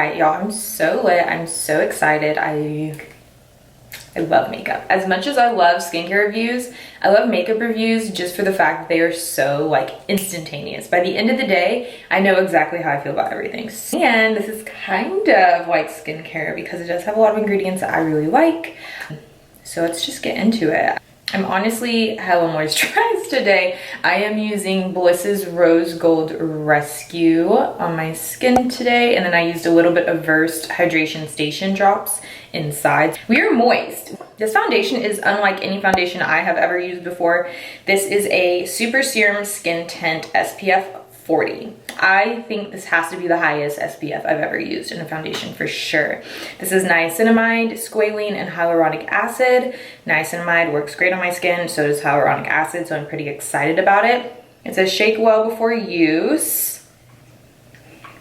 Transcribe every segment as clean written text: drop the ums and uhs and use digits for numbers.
try. Y'all, I'm so lit. I'm so excited. I love makeup. As much as I love skincare reviews, I love makeup reviews just for the fact that they are so like instantaneous. By the end of the day, I know exactly how I feel about everything. And this is kind of like skincare because it does have a lot of ingredients that I really like. So let's just get into it. I'm honestly hella moisturized today. I am using Bliss's Rose Gold Rescue on my skin today, and then I used a little bit of Versed Hydration Station drops inside. We are moist. This foundation is unlike any foundation I have ever used before. This is a Super Serum Skin Tint SPF 40. I think this has to be the highest SPF I've ever used in a foundation for sure. This is niacinamide, squalene, and hyaluronic acid. Niacinamide works great on my skin, so does hyaluronic acid, so I'm pretty excited about it. It says shake well before use.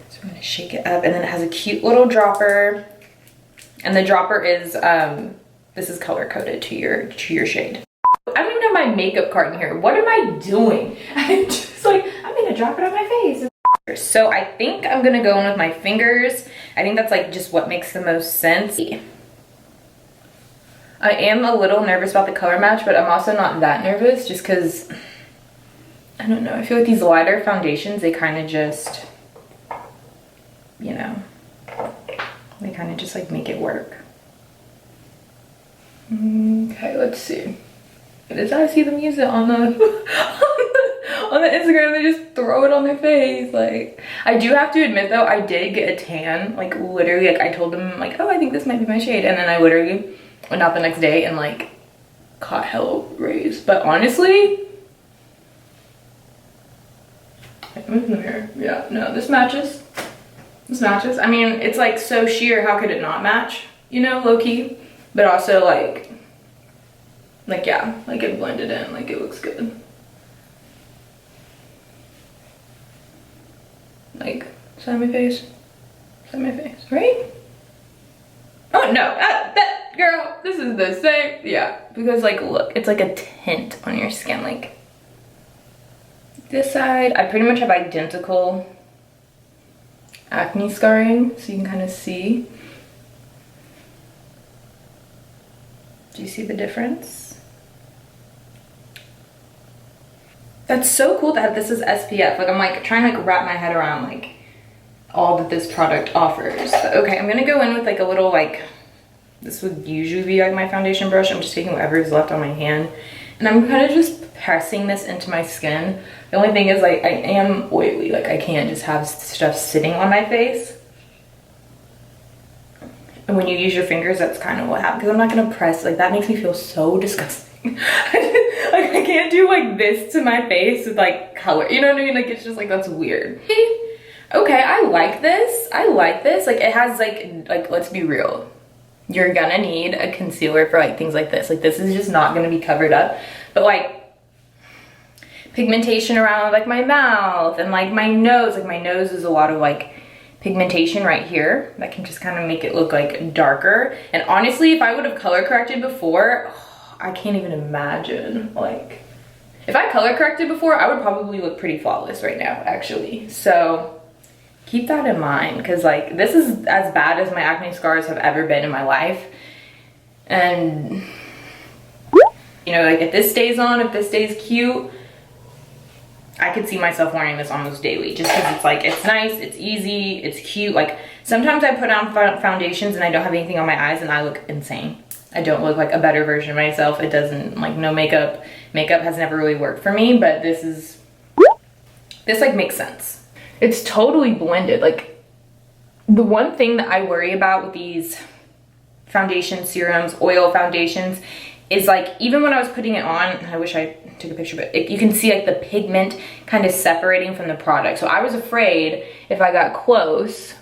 So I'm gonna shake it up, and then it has a cute little dropper. And the dropper is, this is color coded to your shade. I don't even have my makeup cart in here. What am I doing? I'm just like, I'm gonna drop it on my face. So I think I'm gonna go in with my fingers. I think that's like just what makes the most sense. I am a little nervous about the color match, but I'm also not that nervous just because, I don't know, I feel like these lighter foundations, they kind of just, you know, they kind of just like make it work. Okay, let's see. That's how I see them use it on the on the Instagram. They just throw it on their face. Like, I do have to admit though, I did get a tan. Like literally, like I told them like, oh, I think this might be my shade, and then I literally went out the next day and like caught hella rays. But honestly, move in the mirror. Yeah, no, this matches. This matches. I mean, it's like so sheer. How could it not match? You know, low key, but also like yeah, like it blended in, like it looks good. Like, side my face, right? Oh no, that girl, this is the same. Yeah, because like look, it's like a tint on your skin. Like this side, I pretty much have identical acne scarring, so you can kind of see. Do you see the difference? That's so cool that this is SPF. Like I'm like trying to like wrap my head around like all that this product offers. But okay, I'm gonna go in with like a little like, this would usually be like my foundation brush. I'm just taking whatever is left on my hand, and I'm kind of just pressing this into my skin. The only thing is like I am oily. Like I can't just have stuff sitting on my face. And when you use your fingers, that's kind of what happens. Because I'm not gonna press, like that makes me feel so disgusting. Like I can't do like this to my face with like color, you know what I mean? Like it's just like, that's weird. Okay, I like this. I like this. Like it has like let's be real. You're gonna need a concealer for like things like this. Like this is just not gonna be covered up. But like pigmentation around like my mouth and like my nose. Like my nose is a lot of like pigmentation right here that can just kind of make it look like darker. And honestly, if I would have color corrected before, I can't even imagine. Like if I color corrected before, I would probably look pretty flawless right now actually. So keep that in mind, because like this is as bad as my acne scars have ever been in my life. And you know, like if this stays on, if this stays cute, I could see myself wearing this almost daily, just because it's like, it's nice, it's easy, it's cute. Like sometimes I put on foundations and I don't have anything on my eyes and I look insane. I don't look like a better version of myself. It doesn't, like no makeup. Makeup has never really worked for me, but this like makes sense. It's totally blended. Like the one thing that I worry about with these foundation serums, oil foundations, is like, even when I was putting it on, I wish I took a picture, but you can see like the pigment kind of separating from the product. So I was afraid if I got close,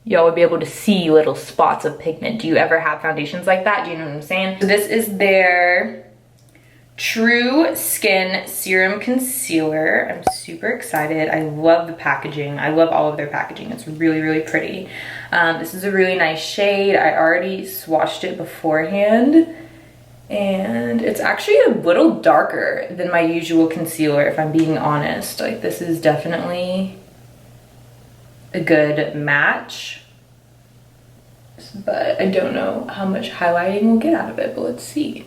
y'all would be able to see little spots of pigment. Do you ever have foundations like that? Do you know what I'm saying? So this is their True Skin Serum Concealer. I'm super excited. I love the packaging. I love all of their packaging. It's really, really pretty. This is a really nice shade. I already swatched it beforehand, and it's actually a little darker than my usual concealer, if I'm being honest. Like this is definitely a good match. but I don't know how much highlighting we'll get out of it, but let's see.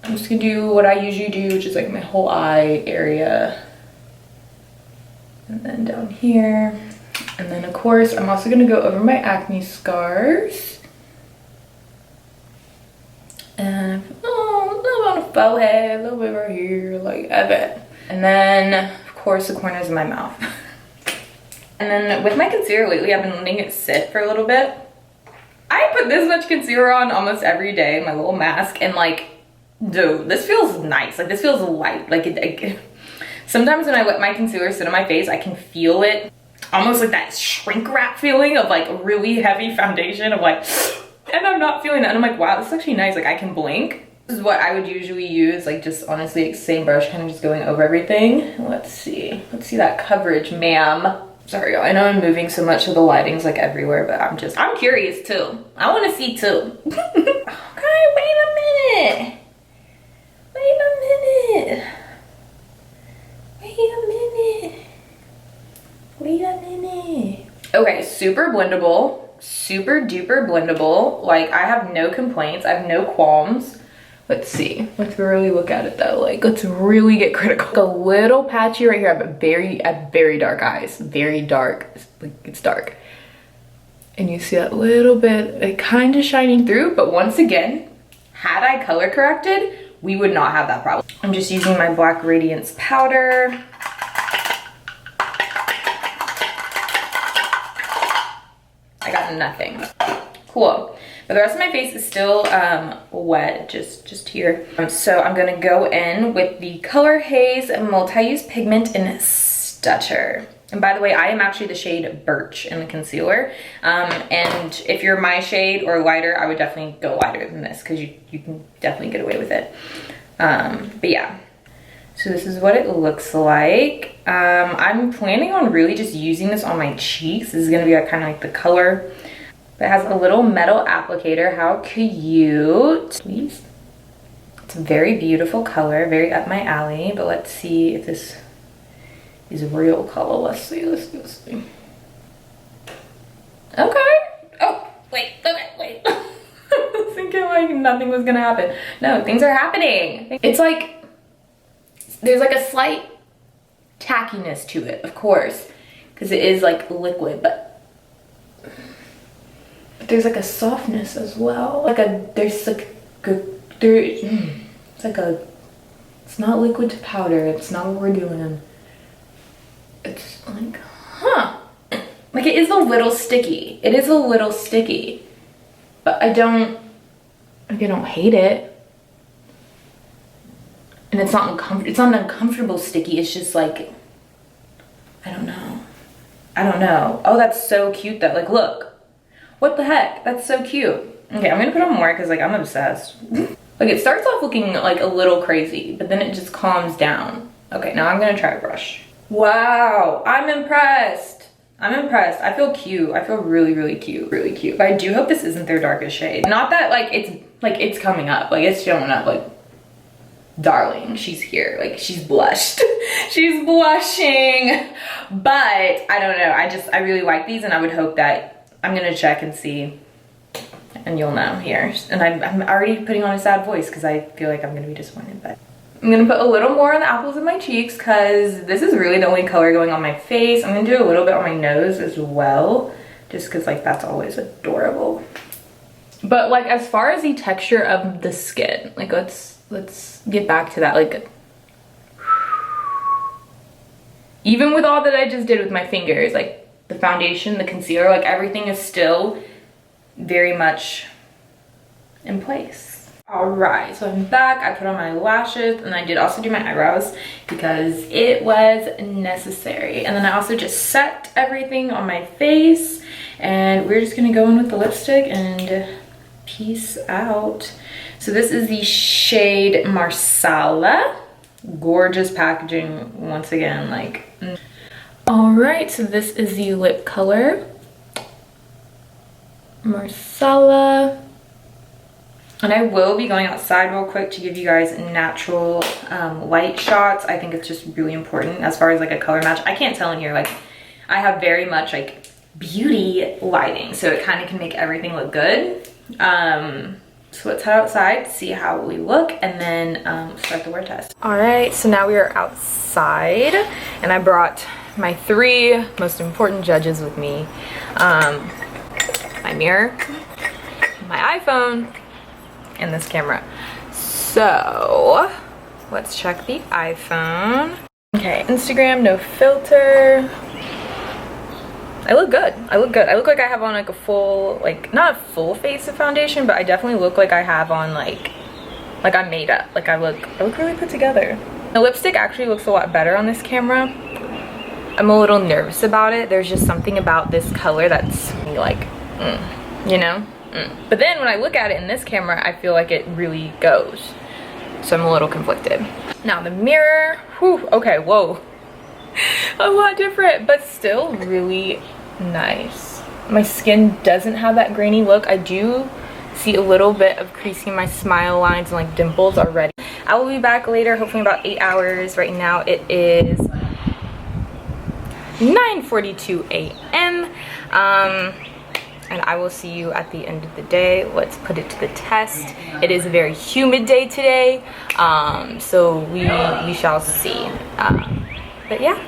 I'm just gonna do what I usually do, which is like my whole eye area. And then down here. And then of course, I'm also gonna go over my acne scars. And oh, a little on a faux head, a little bit right here, like Evan. And then of course the corners of my mouth. And then with my concealer lately, I've been letting it sit for a little bit. I put this much concealer on almost every day, my little mask, and like, dude, this feels nice. Like this feels light. Like sometimes when I let my concealer sit on my face, I can feel it almost like that shrink wrap feeling of like really heavy foundation of like, and I'm not feeling that. And I'm like, wow, this is actually nice. Like I can blink. This is what I would usually use, like just honestly, like, same brush, kind of just going over everything. Let's see that coverage, ma'am. Sorry, I know I'm moving so much so the lighting's like everywhere, but I'm curious too. I want to see too. Okay, wait a minute. Wait a minute. Wait a minute. Wait a minute. Okay, super blendable, super duper blendable. Like I have no complaints, I have no qualms. Let's see, let's really look at it though. Like let's really get critical. A little patchy right here. I have very dark eyes, very dark, like it's dark. And you see that little bit, like kind of shining through, but once again, had I color corrected, we would not have that problem. I'm just using my Black Radiance powder. I got nothing. Cool. But the rest of my face is still wet, just here. So I'm gonna go in with the Color Haze Multi-Use Pigment in Stutter. And by the way, I am actually the shade Birch in the concealer. And if you're my shade or lighter, I would definitely go lighter than this because you can definitely get away with it. But yeah, so this is what it looks like. I'm planning on really just using this on my cheeks. This is gonna be like, kind of like the color. But it has a little metal applicator. How cute. Please. It's a very beautiful color, very up my alley. But let's see if this is real color. Let's see. Okay. Oh, wait. I was thinking like nothing was gonna happen. No, things are happening. It's like, there's like a slight tackiness to it, of course, because it is like liquid, but there's like a softness as well. It's not liquid to powder. It's not what we're doing. It's like, huh. Like it is a little sticky. It is a little sticky, but I don't hate it. And it's not an uncomfortable sticky. It's just like, I don't know. Oh, that's so cute though. Like, look. What the heck? That's so cute. Okay, I'm gonna put on more because like I'm obsessed. Like it starts off looking like a little crazy, but then it just calms down. Okay, now I'm gonna try a brush. Wow, I'm impressed. I feel cute. I feel really cute. But I do hope this isn't their darkest shade. Not that like it's coming up, like it's showing up, like darling, she's here, like she's blushed. She's blushing. But I don't know, I really like these and I would hope that I'm gonna check and see, and you'll know here. And I'm already putting on a sad voice because I feel like I'm gonna be disappointed, but I'm gonna put a little more on the apples of my cheeks because this is really the only color going on my face. I'm gonna do a little bit on my nose as well, just because like that's always adorable. But like as far as the texture of the skin, like let's get back to that. Like even with all that I just did with my fingers, like the foundation, the concealer, like everything is still very much in place. All right, so I'm back. I put on my lashes and I did also do my eyebrows because it was necessary. And then I also just set everything on my face and we're just gonna go in with the lipstick and peace out. So this is the shade Marsala. Gorgeous packaging once again, like. All right, so this is the lip color, Marsala. And I will be going outside real quick to give you guys natural light shots. I think it's just really important as far as like a color match. I can't tell in here, like I have very much like beauty lighting, so it kind of can make everything look good. So let's head outside, see how we look, and then start the wear test. All right, so now we are outside, and I brought my 3 most important judges with me. My mirror, my iPhone, and this camera. So let's check the iPhone. Okay, Instagram, no filter. I look good. I look good. I look like I have on like a full, like not a full face of foundation, but I definitely look like I have on like I'm made up. Like I look really put together. The lipstick actually looks a lot better on this camera. I'm a little nervous about it. There's just something about this color that's like, you know? But then when I look at it in this camera, I feel like it really goes. So I'm a little conflicted. Now the mirror, whew, okay, whoa. A lot different, but still really nice. My skin doesn't have that grainy look. I do see a little bit of creasing in my smile lines and like dimples already. I will be back later, hopefully in about 8 hours. Right now it is 9:42 a.m. And I will see you at the end of the day. Let's put it to the test. It is a very humid day today, so we shall see. But yeah,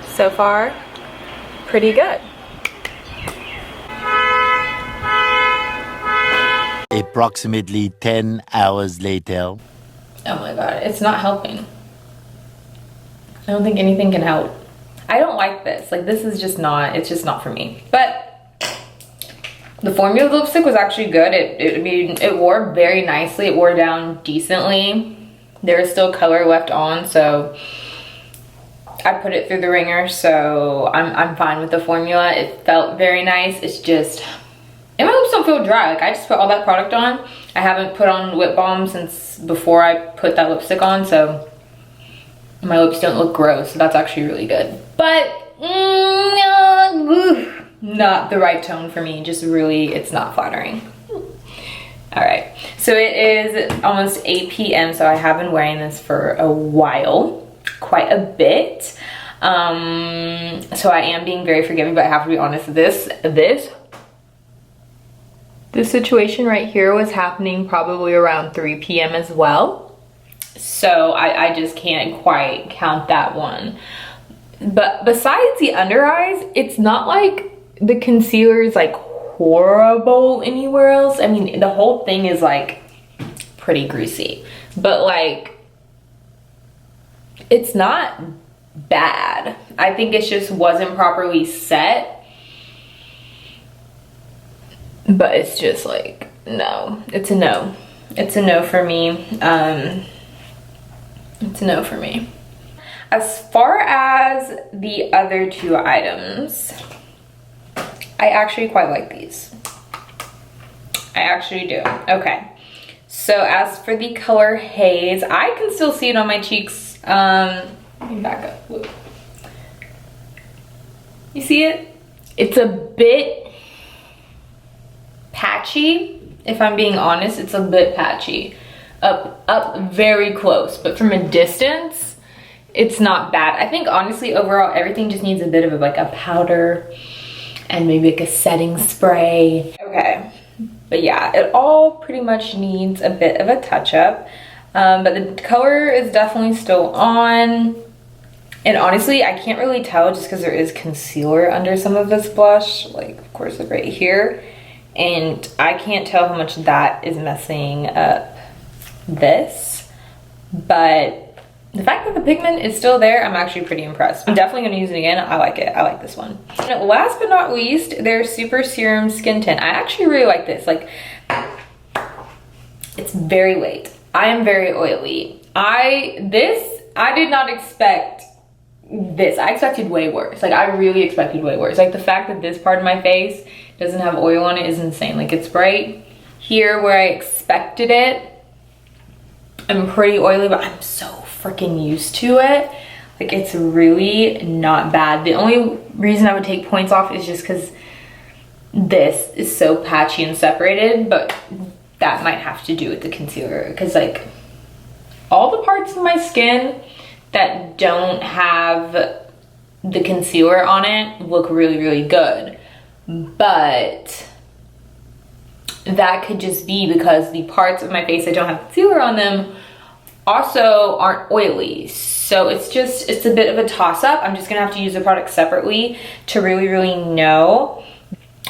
so far, pretty good. Approximately 10 hours later. Oh my god, it's not helping. I don't think anything can help. I don't like this. Like, this is just not, it's just not for me. But the formula lipstick was actually good. It wore very nicely. It wore down decently. There is still color left on, so I put it through the ringer, so I'm fine with the formula. It felt very nice. It's just, and my lips don't feel dry. Like, I just put all that product on. I haven't put on lip balm since before I put that lipstick on, so my lips don't look gross. So that's actually really good. But not the right tone for me. Just really, it's not flattering. All right, so it is almost 8 p.m. so I have been wearing this for a while, quite a bit. So I am being very forgiving, but I have to be honest, this situation right here was happening probably around 3 p.m. as well. So I just can't quite count that one. But besides the under eyes, it's not like the concealer is like horrible anywhere else. I mean, the whole thing is like pretty greasy, but like it's not bad. I think it just wasn't properly set, but it's just like, no, it's a no. It's a no for me. It's a no for me. As far as the other 2 items, I actually quite like these. I actually do. Okay. So as for the color Haze, I can still see it on my cheeks. Let me back up. Look. You see it? It's a bit patchy. If I'm being honest, it's a bit patchy. Up very close, but from a distance, it's not bad. I think honestly, overall, everything just needs a bit of like a powder and maybe like a setting spray. Okay, but yeah, it all pretty much needs a bit of a touch up. But the color is definitely still on. And honestly, I can't really tell just because there is concealer under some of this blush, like of course like right here. And I can't tell how much that is messing up this. But the fact that the pigment is still there, I'm actually pretty impressed. I'm definitely gonna use it again. I like it. I like this one. And last but not least, their Super Serum Skin Tint. I actually really like this. Like, it's very light. I am very oily. I did not expect this. I expected way worse. Like, I really expected way worse. Like, the fact that this part of my face doesn't have oil on it is insane. Like, it's right here where I expected it. I'm pretty oily, but I'm so freaking used to it. Like, it's really not bad. The only reason I would take points off is just because this is so patchy and separated, but that might have to do with the concealer, because like all the parts of my skin that don't have the concealer on it look really, really good. but that could just be because the parts of my face that don't have concealer on them also aren't oily. So it's a bit of a toss-up. I'm just gonna have to use the product separately to really know.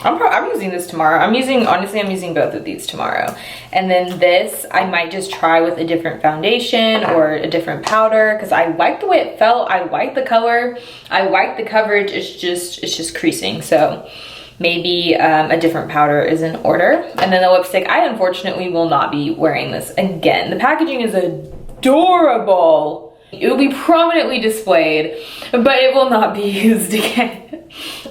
I'm using this tomorrow. Honestly, I'm using both of these tomorrow. And then this, I might just try with a different foundation or a different powder, because I like the way it felt. I like the color. I like the coverage. It's just creasing. So maybe a different powder is in order. And then the lipstick, I unfortunately will not be wearing this again. The packaging is adorable. It will be prominently displayed, but it will not be used again.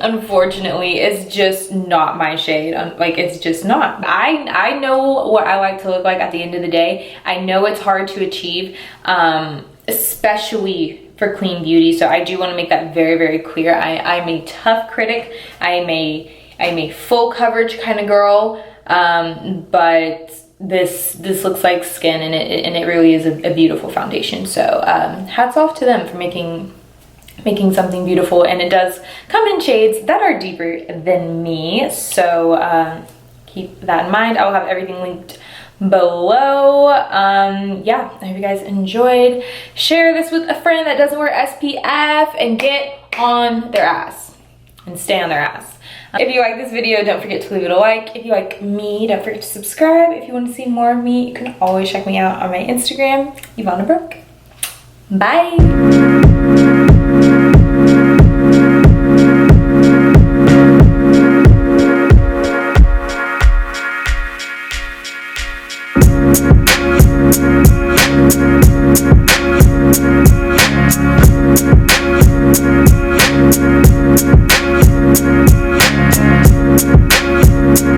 Unfortunately, it's just not my shade. Like, it's just not. I know what I like to look like at the end of the day. I know it's hard to achieve, especially for clean beauty. So I do want to make that very clear. I'm a tough critic. I'm a full coverage kind of girl, but this looks like skin, and it really is a beautiful foundation. So hats off to them for making something beautiful, and it does come in shades that are deeper than me. So keep that in mind. I'll have everything linked below. Yeah, I hope you guys enjoyed. Share this with a friend that doesn't wear SPF, and get on their ass and stay on their ass. If you like this video, don't forget to leave it a like. If you like me, don't forget to subscribe. If you want to see more of me, you can always check me out on my Instagram, Ivana Brooke. Bye.